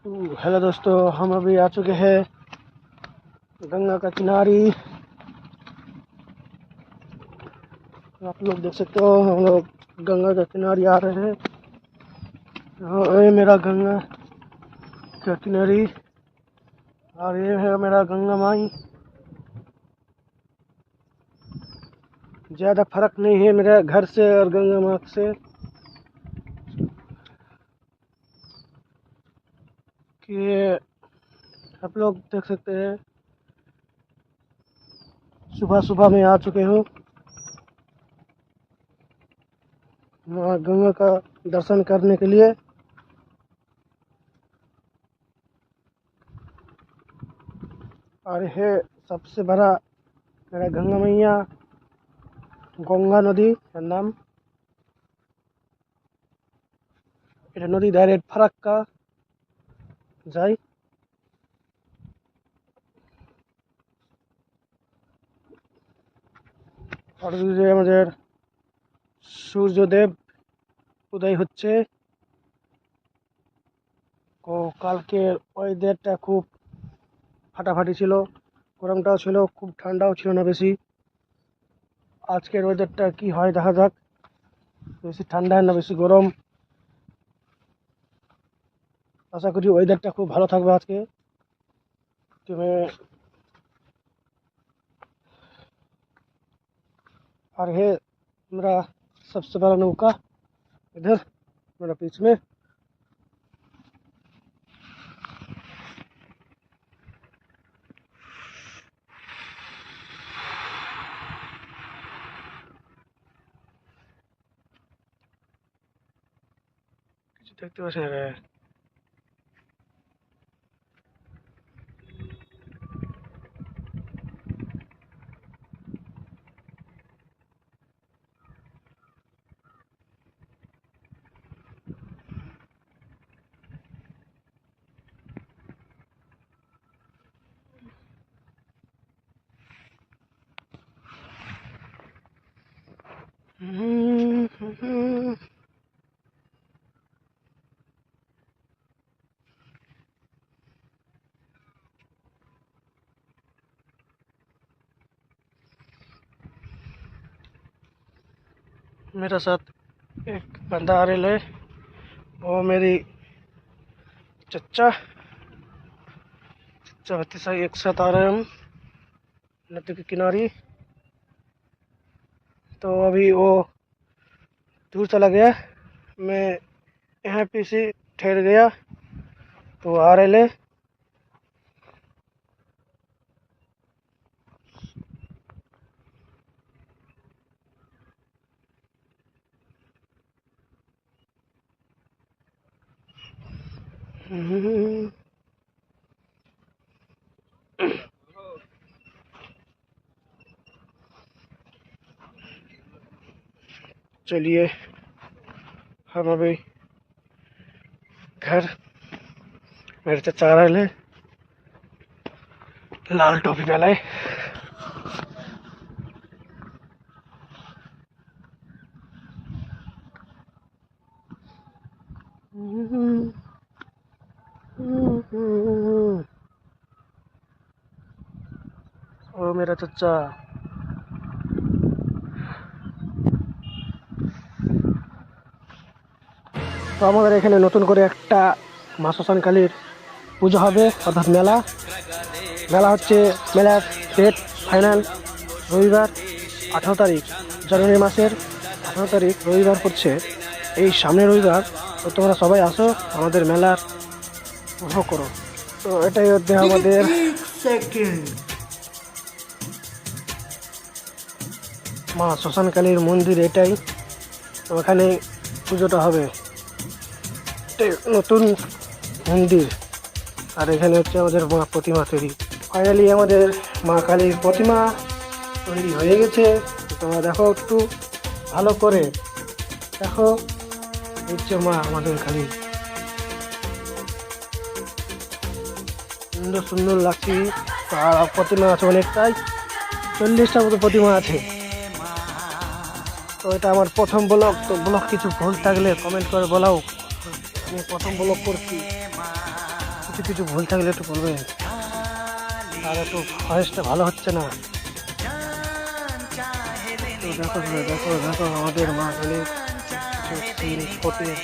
Hello दोस्तों, हम अभी आ चुके हैं गंगा का किनारी। आप लोग देख सकते हो, हम लोग गंगा के किनारे आ रहे हैं। ये मेरा गंगा का किनारी और ये है मेरा गंगा माई। ज़्यादा फर्क नहीं है मेरे घर से और गंगा माँ से, कि आप लोग देख सकते हैं सुबह सुबह में आ चुके हो माँ गंगा का दर्शन करने के लिए। और ये सबसे बड़ा मेरा गंगा मैया गंगा नदी नाम। এটা নদী ডাইরেক্ট ফারাক্কা যায়। আর যে আমাদের সূর্যদেব উদয় হচ্ছে। কালকে ওয়েদারটা খুব ফাটাফাটি ছিল, গরমটাও ছিল, খুব ঠান্ডাও ছিল না বেশি। আজকের ওয়েদারটা কি হয় দেখা যাক, বেশি ঠান্ডা না বেশি গরম। আশা করি ওয়েদারটা খুব ভালো থাকবে আজকে। और है मेरा सबसे बड़ा नौका इधर मेरा बीच में। देखते पाচ্ছেন मेरे साथ एक बंदा आ रहा है, वो मेरी चच्चा भतीजा एक साथ आ रहे हैं हम नदी के किनारे। तो अभी वो दूर चला गया, मैं यहाँ पे से ठहर गया, तो आ रहे ले। चलिए हम अभी घर मेरे चचा आ रहे लाल टोपी पहले। ओ मेरा चचा। তো আমাদের এখানে নতুন করে একটা মা শ্মশানকালীর পুজো হবে, অর্থাৎ মেলা হচ্ছে। মেলার ডেট ফাইনাল রবিবার 18 তারিখ, জানুয়ারি মাসের 18 তারিখ রবিবার পড়ছে, এই সামনের রবিবার। তো তোমরা সবাই আসো, আমাদের মেলার উপভোগ করো। তো এটাই হচ্ছে আমাদের মা শ্মশানকালীর মন্দির, এটাই। তো ওখানে পুজোটা হবে, নতুন মন্দির। আর এখানে হচ্ছে আমাদের মা প্রতিমা তৈরি। ফাইনালি আমাদের মা কালীর প্রতিমা তৈরি হয়ে গেছে। তোমরা দেখো, একটু ভালো করে দেখো, হচ্ছে মা আমাদের কালী। সুন্দর সুন্দর লাগছে। আর প্রতিমা আছে অনেকটাই, 40টার মতো প্রতিমা আছে। তো এটা আমার প্রথম ব্লগ, তো ব্লগ কিছু ভুল থাকলে কমেন্ট করে বলাও, আমি প্রথম ব্লগ করছি। একটু কিছু ভুল থাকলে একটু বলবেন, আর একটু ভয়েসটা ভালো হচ্ছে না। তো দেখো দেখো দেখো আমাদের মা কালীর 3 ফুটেজ